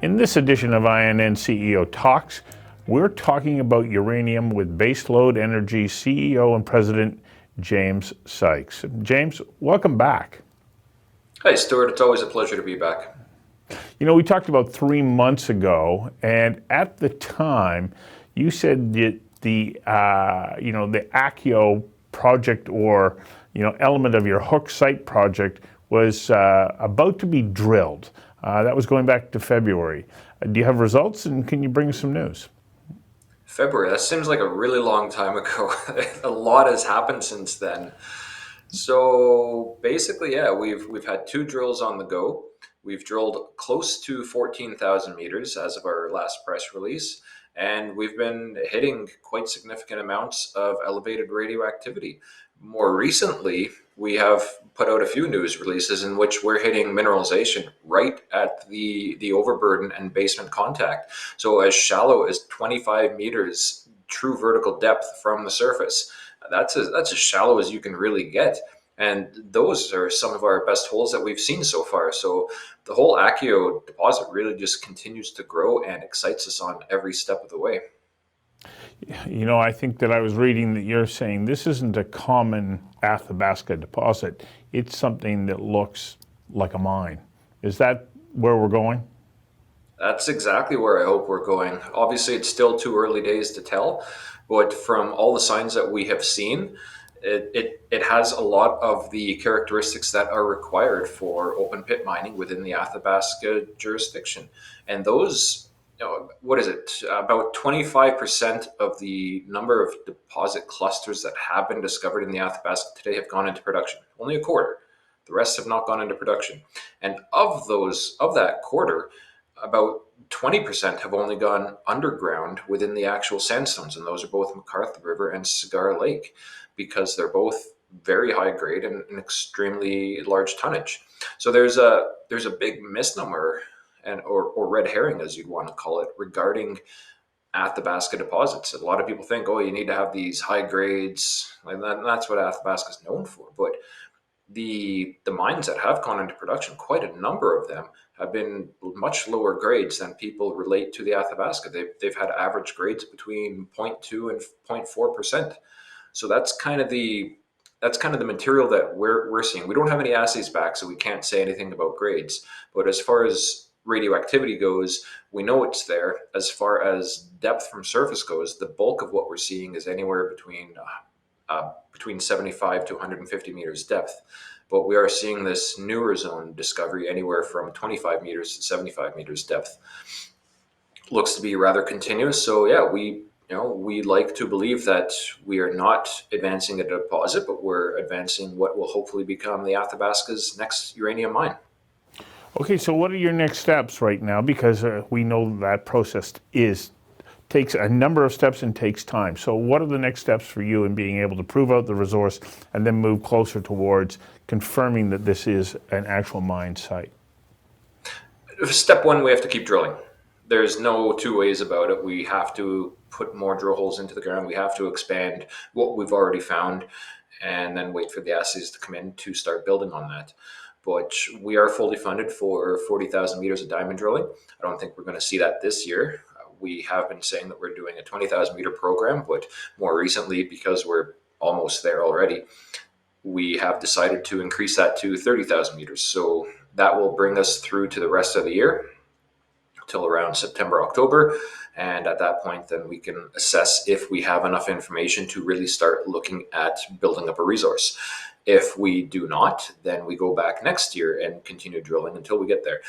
In this edition of INN CEO Talks, we're talking about uranium with Baselode Energy CEO and President James Sykes. James, welcome back. Hi, Stuart. It's always a pleasure to be back. You know, we talked about 3 months ago, and at the time, you said that the ACKIO project, or element of your Hook site project, was about to be drilled. That was going back to February. Do you have results, and can you bring us some news? February, that seems like a really long time ago. A lot has happened since then. So basically, yeah, we've had 2 drills on the go. We've drilled close to 14,000 meters as of our last press release, and we've been hitting quite significant amounts of elevated radioactivity. More recently, we have put out a few news releases in which we're hitting mineralization right at the overburden and basement contact. So as shallow as 25 meters true vertical depth from the surface. That's as shallow as you can really get. And those are some of our best holes that we've seen so far. So the whole ACKIO deposit really just continues to grow and excites us on every step of the way. You know, I think that I was reading that you're saying this isn't a common Athabasca deposit. It's something that looks like a mine. Is that where we're going? That's exactly where I hope we're going. Obviously, it's still too early days to tell, but from all the signs that we have seen, it has a lot of the characteristics that are required for open pit mining within the Athabasca jurisdiction. And those, what is it? About 25% of the number of deposit clusters that have been discovered in the Athabasca today have gone into production. Only a quarter. The rest have not gone into production. And of that quarter, about 20% have only gone underground within the actual sandstones, and those are both McArthur River and Cigar Lake, because they're both very high grade and an extremely large tonnage. So there's a big misnomer or red herring, as you'd want to call it, regarding Athabasca deposits. A lot of people think, oh, you need to have these high grades, and that's what Athabasca is known for. But the mines that have gone into production, quite a number of them have been much lower grades than people relate to the Athabasca. They've had average grades between 0.2 and 0.4%. So that's kind of the material that we're seeing. We don't have any assays back, so we can't say anything about grades. But as far as radioactivity goes, we know it's there. As far as depth from surface goes, the bulk of what we're seeing is anywhere between 75 to 150 meters depth. But we are seeing this newer zone discovery anywhere from 25 meters to 75 meters depth. Looks to be rather continuous. So yeah, we like to believe that we are not advancing a deposit, but we're advancing what will hopefully become the Athabasca's next uranium mine. Okay, so what are your next steps right now? Because we know that process takes a number of steps and takes time. So what are the next steps for you in being able to prove out the resource and then move closer towards confirming that this is an actual mine site? Step 1, we have to keep drilling. There's no two ways about it. We have to put more drill holes into the ground. We have to expand what we've already found and then wait for the assays to come in to start building on that. But we are fully funded for 40,000 meters of diamond drilling. I don't think we're going to see that this year. We have been saying that we're doing a 20,000 meter program, but more recently, because we're almost there already, we have decided to increase that to 30,000 meters. So that will bring us through to the rest of the year till around September, October. And at that point, then we can assess if we have enough information to really start looking at building up a resource. If we do not, then we go back next year and continue drilling until we get there.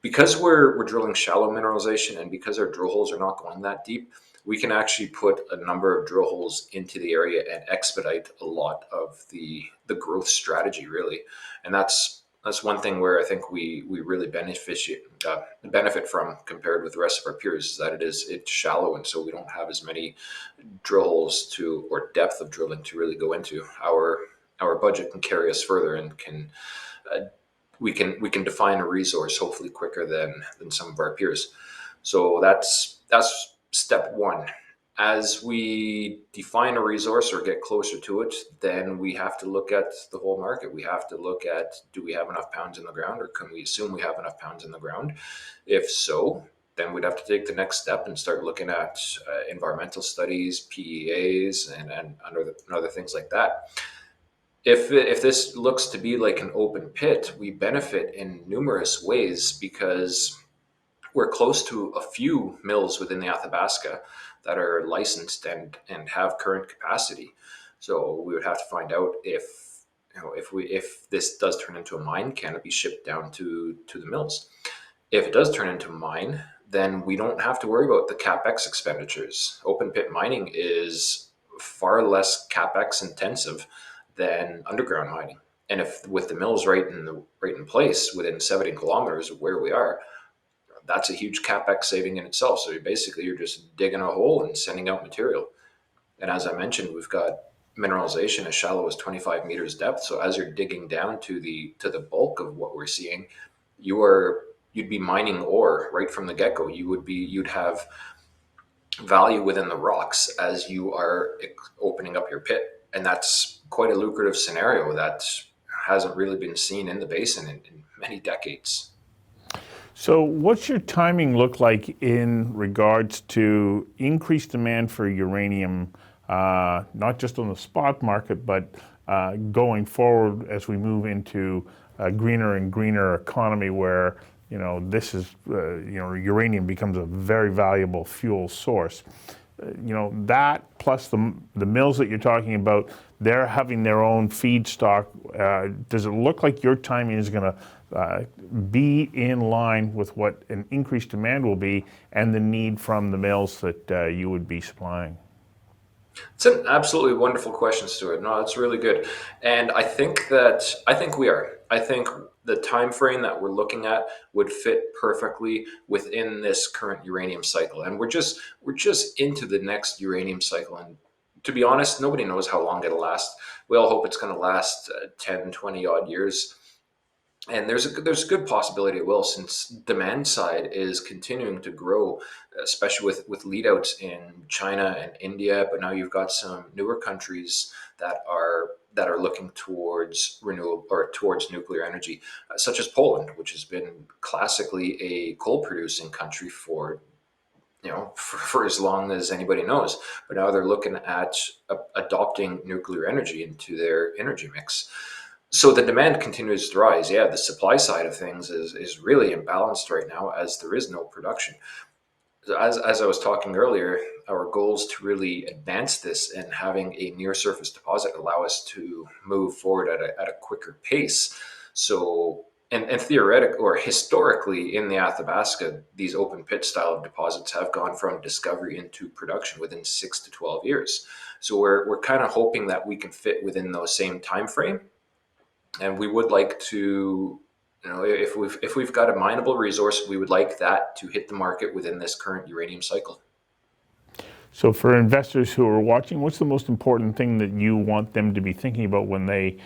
Because we're drilling shallow mineralization, and because our drill holes are not going that deep, we can actually put a number of drill holes into the area and expedite a lot of the growth strategy, really. And that's one thing where I think we really benefit from compared with the rest of our peers, is that it's shallow, and so we don't have as many drill holes or depth of drilling to really go into. Our budget can carry us further and can we can define a resource hopefully quicker than some of our peers. So that's step 1. As we define a resource or get closer to it, then we have to look at the whole market. We have to look at, do we have enough pounds in the ground, or can we assume we have enough pounds in the ground? If so, then we'd have to take the next step and start looking at environmental studies, PEAs, and other things like that. If this looks to be like an open pit, we benefit in numerous ways because we're close to a few mills within the Athabasca that are licensed and have current capacity. So we would have to find out if this does turn into a mine, can it be shipped down to the mills? If it does turn into a mine, then we don't have to worry about the capex expenditures. Open pit mining is far less capex intensive than underground mining. And if with the mills right in place within 70 kilometers of where we are, that's a huge capex saving in itself. So you're just digging a hole and sending out material. And as I mentioned, we've got mineralization as shallow as 25 meters depth. So as you're digging down to the bulk of what we're seeing, you'd be mining ore right from the get-go. You'd have value within the rocks as you are opening up your pit. And that's quite a lucrative scenario that hasn't really been seen in the basin in many decades. So what's your timing look like in regards to increased demand for uranium, not just on the spot market, but going forward as we move into a greener and greener economy where, this is, uranium becomes a very valuable fuel source. That plus the mills that you're talking about, they're having their own feedstock. Does it look like your timing is going to be in line with what an increased demand will be and the need from the mills that you would be supplying? It's an absolutely wonderful question, Stuart. No, it's really good, and I think we are. I think the time frame that we're looking at would fit perfectly within this current uranium cycle, and we're just into the next uranium cycle. And to be honest, nobody knows how long it'll last. We all hope it's going to last 10, 20 odd years. And there's a good possibility it will, since demand side is continuing to grow, especially with lead outs in China and India. But now you've got some newer countries that are looking towards renewable or towards nuclear energy, such as Poland, which has been classically a coal producing country for for as long as anybody knows. But now they're looking at adopting nuclear energy into their energy mix. So the demand continues to rise. Yeah, the supply side of things is really imbalanced right now as there is no production. As I was talking earlier, our goal is to really advance this, and having a near surface deposit allow us to move forward at a quicker pace. So, and theoretic or historically in the Athabasca, these open pit style of deposits have gone from discovery into production within 6 to 12 years. So we're kind of hoping that we can fit within those same time frame. And we would like to, if we've got a mineable resource, we would like that to hit the market within this current uranium cycle. So for investors who are watching, what's the most important thing that you want them to be thinking about when they,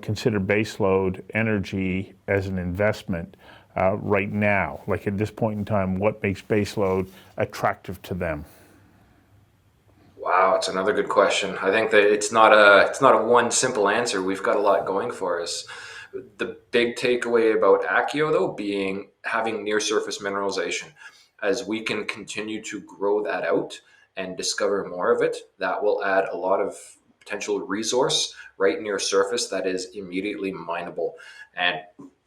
consider Baselode Energy as an investment right now? Like at this point in time, what makes Baselode attractive to them? Wow, it's another good question. I think that it's not a one simple answer. We've got a lot going for us. The big takeaway about ACKIO though being having near surface mineralization. As we can continue to grow that out and discover more of it, that will add a lot of potential resource right near surface that is immediately mineable. And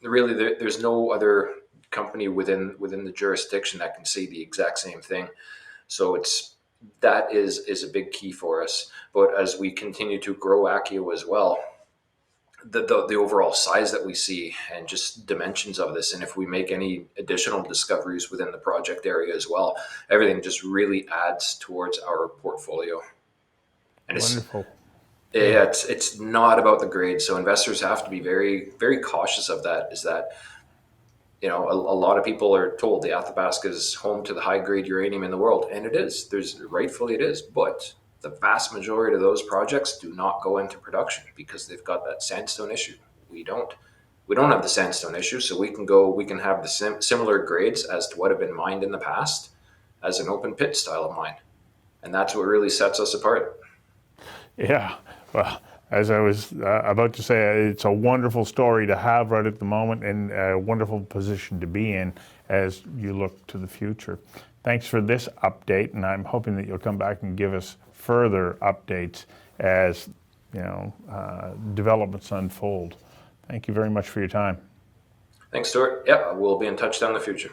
really there's no other company within the jurisdiction that can say the exact same thing. So that is a big key for us. But as we continue to grow ACKIO as well, the overall size that we see and just dimensions of this, and if we make any additional discoveries within the project area as well, everything just really adds towards our portfolio. And Wonderful. it's not about the grade, so investors have to be very, very cautious of that. Is that a lot of people are told the Athabasca is home to the high grade uranium in the world, and it is. Rightfully it is, but the vast majority of those projects do not go into production because they've got that sandstone issue. We don't have the sandstone issue, so we can have the similar grades as to what have been mined in the past as an open pit style of mine, and that's what really sets us apart. Yeah, well, as I was about to say, it's a wonderful story to have right at the moment and a wonderful position to be in as you look to the future. Thanks for this update, and I'm hoping that you'll come back and give us further updates as developments unfold. Thank you very much for your time. Thanks, Stuart. Yep, we'll be in touch down in the future.